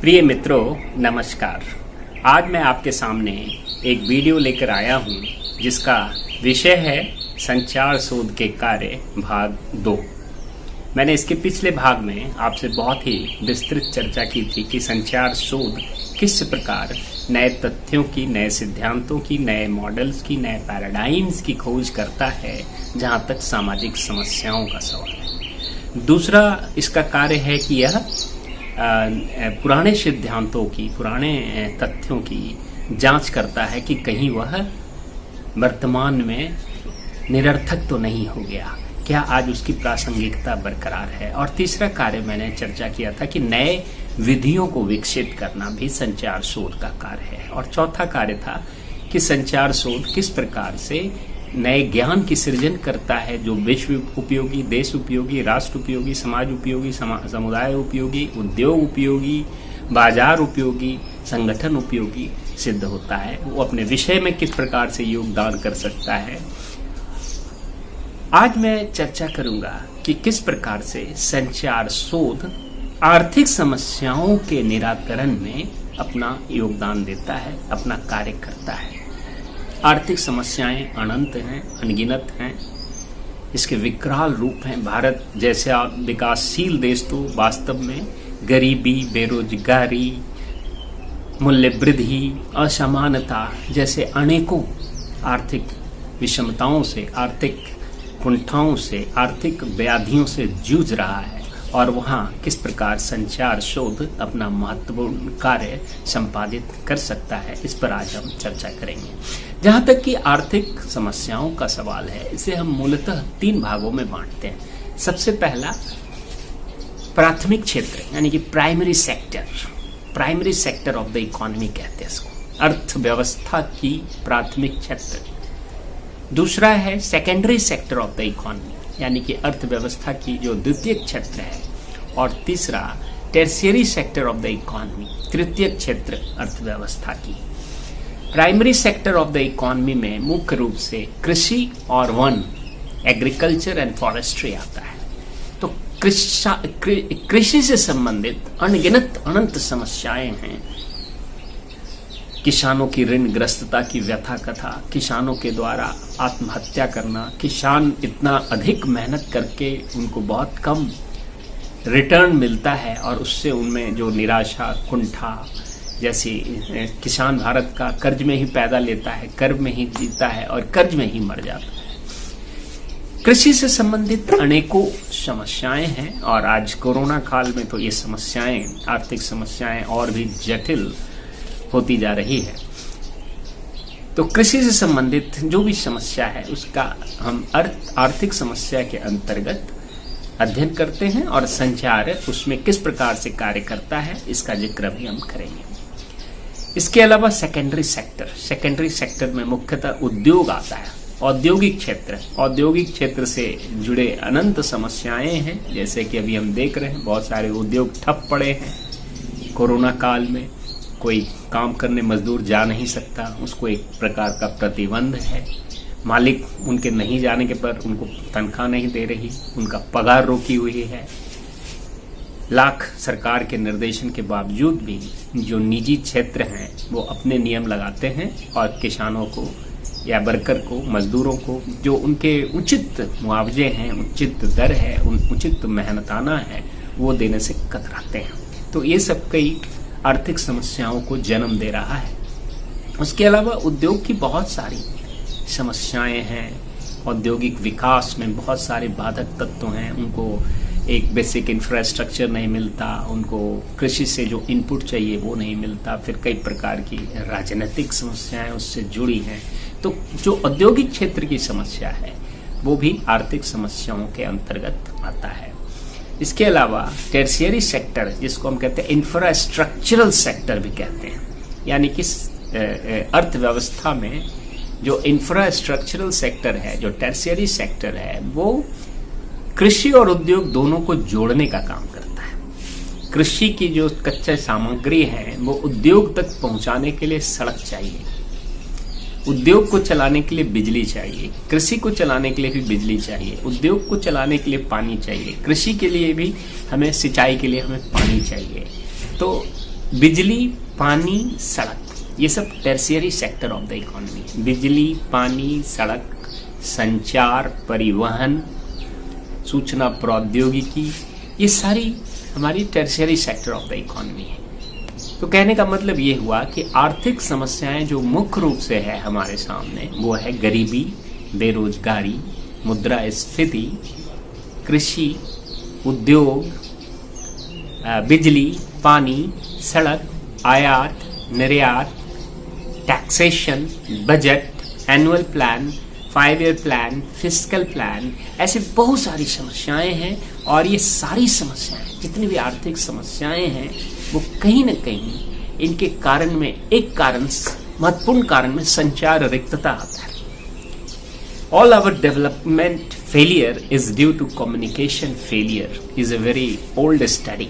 प्रिय मित्रों, नमस्कार। आज मैं आपके सामने एक वीडियो लेकर आया हूं जिसका विषय है संचार शोध के कार्य भाग 2। मैंने इसके पिछले भाग में आपसे बहुत ही विस्तृत चर्चा की थी कि संचार शोध किस प्रकार नए तथ्यों की, नए सिद्धांतों की, नए मॉडल्स की, नए पैराडाइम्स की खोज करता है जहां तक सामाजिक समस्याओं का सवाल है। दूसरा इसका कार्य है कि यह पुराने सिद्धांतों की, पुराने तथ्यों की जांच करता है कि कहीं वह वर्तमान में निरर्थक तो नहीं हो गया, क्या आज उसकी प्रासंगिकता बरकरार है। और तीसरा कार्य मैंने चर्चा किया था कि नए विधियों को विकसित करना भी संचार शोध का कार्य है। और चौथा कार्य था कि संचार शोध किस प्रकार से नए ज्ञान की सृजन करता है जो विश्व उपयोगी, देश उपयोगी, राष्ट्र उपयोगी, समाज उपयोगी, समुदाय उपयोगी, उद्योग उपयोगी, बाजार उपयोगी, संगठन उपयोगी सिद्ध होता है। वो अपने विषय में किस प्रकार से योगदान कर सकता है। आज मैं चर्चा करूंगा कि किस प्रकार से संचार शोध आर्थिक समस्याओं के निराकरण में अपना योगदान देता है, अपना कार्य करता है। आर्थिक समस्याएं अनंत हैं, अनगिनत हैं। इसके विकराल रूप हैं। भारत जैसा विकासशील देश तो वास्तव में गरीबी, बेरोजगारी, मूल्य वृद्धि, असमानता जैसे अनेकों आर्थिक विषमताओं से, आर्थिक कुंठाओं से, आर्थिक व्याधियों से जूझ रहा है। और वहाँ किस प्रकार संचार शोध अपना महत्वपूर्ण कार्य संपादित कर सकता है, इस पर आज हम चर्चा करेंगे। जहाँ तक कि आर्थिक समस्याओं का सवाल है, इसे हम मूलतः 3 भागों में बांटते हैं। सबसे पहला प्राथमिक क्षेत्र यानी कि primary sector of the economy कहते हैं इसको, अर्थव्यवस्था की प्राथमिक क्षेत्र। दूसरा है secondary sector of the economy यानी कि अर्थव्यवस्था की जो द्वितीय क्षेत्र है। और तीसरा tertiary sector of the economy, तृतीय क्षेत्र अर्थव्यवस्था की। Primary sector of the economy में मुख्य रूप से कृषि और वन, एग्रीकल्चर एंड फॉरेस्ट्री आता है। तो कृषि से संबंधित अनगिनत अनंत समस्याएं हैं। किसानों की ऋणग्रस्तता की व्यथा कथा, किसानों के द्वारा आत्महत्या करना, किसान इतना अधिक मेहनत करके उनको बहुत कम रिटर्न मिलता है और उससे उनमें जो निराशा, कुंठा, जैसे किसान भारत का कर्ज में ही पैदा लेता है, कर्ज में ही जीता है और कर्ज में ही मर जाता है। कृषि से संबंधित अनेकों समस्याएं हैं और आज कोरोना काल में तो ये समस्याएं, आर्थिक समस्याएं और भी जटिल होती जा रही है। तो कृषि से संबंधित जो भी समस्या है उसका हम आर्थिक समस्या के अंतर्गत अध्ययन करते हैं और संचार उसमें किस प्रकार से कार्य करता है इसका जिक्र भी हम करेंगे। इसके अलावा सेकेंडरी सेक्टर में मुख्यतः उद्योग आता है। औद्योगिक क्षेत्र से जुड़े अनंत समस्याएं हैं। जैसे कि अभी हम देख रहे हैं बहुत सारे उद्योग ठप पड़े हैं। कोरोना काल में कोई काम करने मजदूर जा नहीं सकता, उसको एक प्रकार का प्रतिबंध है। मालिक उनके नहीं जाने के पर उनको तनख्वाह नहीं दे रही, उनका पगार रोकी हुई है। लाख सरकार के निर्देशन के बावजूद भी जो निजी क्षेत्र हैं वो अपने नियम लगाते हैं और किसानों को या वर्कर को, मजदूरों को जो उनके उचित मुआवजे हैं, उचित दर है, उचित मेहनताना है, वो देने से कतराते हैं। तो ये सब कई आर्थिक समस्याओं को जन्म दे रहा है। उसके अलावा उद्योग की बहुत सारी समस्याएं हैं। औद्योगिक विकास में बहुत सारे बाधक तत्व हैं। उनको एक बेसिक इंफ्रास्ट्रक्चर नहीं मिलता, उनको कृषि से जो इनपुट चाहिए वो नहीं मिलता। फिर कई प्रकार की राजनीतिक समस्याएं उससे जुड़ी हैं। तो जो औद्योगिक क्षेत्र की समस्या है वो भी आर्थिक समस्याओं के अंतर्गत आता है। इसके अलावा टर्शियरी सेक्टर, जिसको हम कहते हैं इंफ्रास्ट्रक्चरल सेक्टर भी कहते हैं, यानी कि अर्थव्यवस्था में जो इंफ्रास्ट्रक्चरल सेक्टर है, जो टर्शियरी सेक्टर है, वो कृषि और उद्योग दोनों को जोड़ने का काम करता है। कृषि की जो कच्चा सामग्री है वो उद्योग तक पहुंचाने के लिए सड़क चाहिए, उद्योग को चलाने के लिए बिजली चाहिए, कृषि को चलाने के लिए भी बिजली चाहिए, उद्योग को चलाने के लिए पानी चाहिए, कृषि के लिए भी हमें सिंचाई के लिए हमें पानी चाहिए। तो बिजली, पानी, सड़क, ये सब tertiary sector of the economy. बिजली, पानी, सड़क, संचार, परिवहन, सूचना प्रौद्योगिकी, ये सारी हमारी tertiary sector of the economy है। तो कहने का मतलब ये हुआ कि आर्थिक समस्याएं जो मुख्य रूप से है हमारे सामने, वो है गरीबी, बेरोजगारी, मुद्रास्फीति, कृषि, उद्योग, बिजली, पानी, सड़क, आयात, निर्यात, taxation, budget, annual plan, 5 year plan, fiscal plan, ऐसे बहुत सारी समस्याएं हैं। और ये सारी समस्याएं, जितनी भी आर्थिक समस्याएं हैं, वो कहीं न कहीं इनके कारण में एक कारण, महत्वपूर्ण कारण में संचार रिक्तता आता है। All our development failure is due to communication failure is a very old study.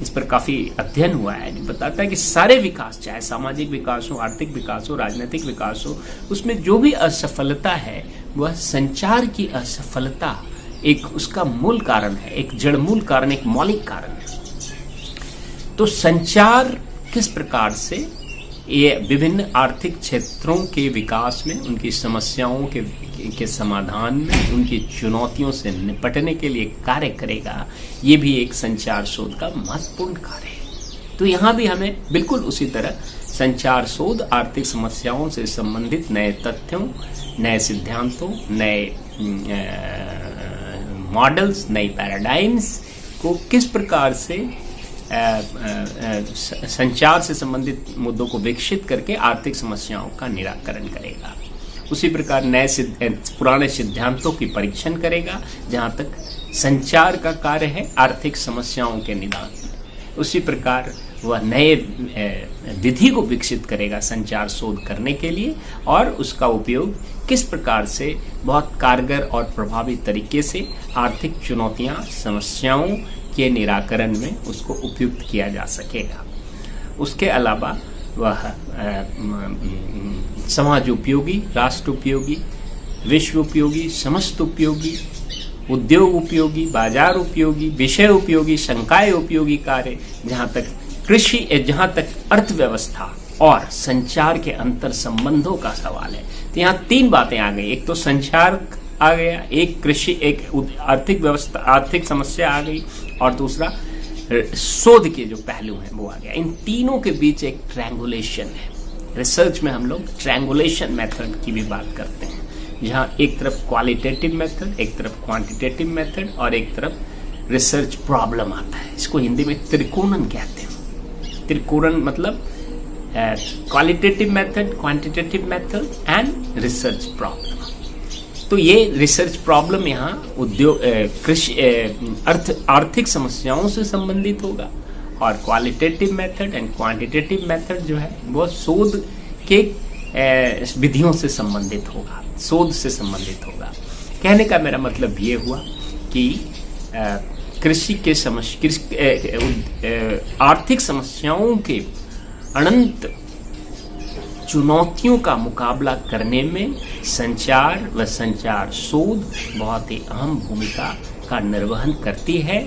इस पर काफी अध्ययन हुआ है जो बताता है कि सारे विकास, चाहे सामाजिक विकास हो, आर्थिक विकास हो, राजनीतिक विकास हो, उसमें जो भी असफलता है वह संचार की असफलता एक उसका मूल कारण है, एक जड़ मूल कारण, एक मौलिक कारण है। तो संचार किस प्रकार से ये विभिन्न आर्थिक क्षेत्रों के विकास में, उनकी समस्याओं के समाधान में, उनकी चुनौतियों से निपटने के लिए कार्य करेगा, ये भी एक संचार शोध का महत्वपूर्ण कार्य है। तो यहाँ भी हमें बिल्कुल उसी तरह संचार शोध आर्थिक समस्याओं से संबंधित नए तथ्यों, नए सिद्धांतों, नए मॉडल्स, नई पैराडाइम्स को किस प्रकार से संचार से संबंधित मुद्दों को विकसित करके आर्थिक समस्याओं का निराकरण करेगा। उसी प्रकार नए पुराने सिद्धांतों की परीक्षण करेगा जहां तक संचार का कार्य है आर्थिक समस्याओं के निदान में। उसी प्रकार वह नए विधि को विकसित करेगा संचार शोध करने के लिए, और उसका उपयोग किस प्रकार से बहुत कारगर और प्रभावी तरीके से आर्थिक चुनौतियां, समस्याओं के निराकरण में उसको उपयुक्त किया जा सकेगा। उसके अलावा वह समाज उपयोगी, राष्ट्र उपयोगी, विश्व उपयोगी, समस्त उपयोगी, उद्योग उपयोगी, बाजार उपयोगी, विषय उपयोगी, संकाय उपयोगी कार्य, जहाँ तक कृषि, जहाँ तक अर्थव्यवस्था और संचार के अंतर संबंधों का सवाल है। तो यहाँ 3 बातें आ गई। एक तो संचार आ गया, एक कृषि, एक आर्थिक व्यवस्था, आर्थिक समस्या आ गई, और दूसरा शोध के जो पहलू हैं वो आ गया। इन तीनों के बीच एक ट्रैंगुलेशन है। रिसर्च में हम लोग ट्रैंगुलेशन मेथड की भी बात करते हैं, जहाँ एक तरफ क्वालिटेटिव मेथड, एक तरफ क्वांटिटेटिव मेथड और एक तरफ रिसर्च प्रॉब्लम आता है। इसको हिंदी में त्रिकोणन कहते हैं। त्रिकोणन मतलब qualitative method, quantitative method and research problem. तो ये रिसर्च प्रॉब्लम यहाँ उद्योग, कृषि, आर्थिक समस्याओं से संबंधित होगा, और qualitative method and quantitative method जो है वो शोध के विधियों से संबंधित होगा, शोध से संबंधित होगा। कहने का मेरा मतलब ये हुआ कि कृषि के आर्थिक समस्याओं के अनंत चुनौतियों का मुकाबला करने में संचार व संचार शोध बहुत ही अहम भूमिका का निर्वहन करती है।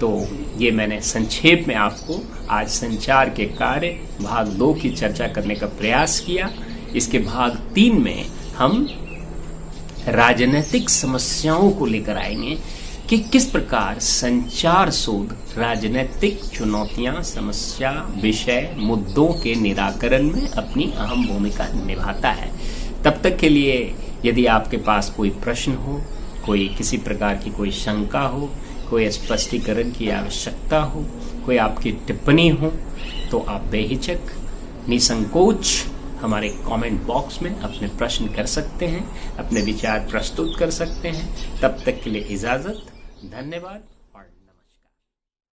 तो ये मैंने संक्षेप में आपको आज संचार के कार्य भाग 2 की चर्चा करने का प्रयास किया। इसके भाग 3 में हम राजनीतिक समस्याओं को लेकर आएंगे कि किस प्रकार संचार शोध राजनीतिक चुनौतियां, समस्या, विषय, मुद्दों के निराकरण में अपनी अहम भूमिका निभाता है। तब तक के लिए यदि आपके पास कोई प्रश्न हो, कोई किसी प्रकार की कोई शंका हो, कोई स्पष्टीकरण की आवश्यकता हो, कोई आपकी टिप्पणी हो, तो आप बेहिचक, निसंकोच हमारे कमेंट बॉक्स में अपने प्रश्न कर सकते हैं, अपने विचार प्रस्तुत कर सकते हैं। तब तक के लिए इजाजत, धन्यवाद।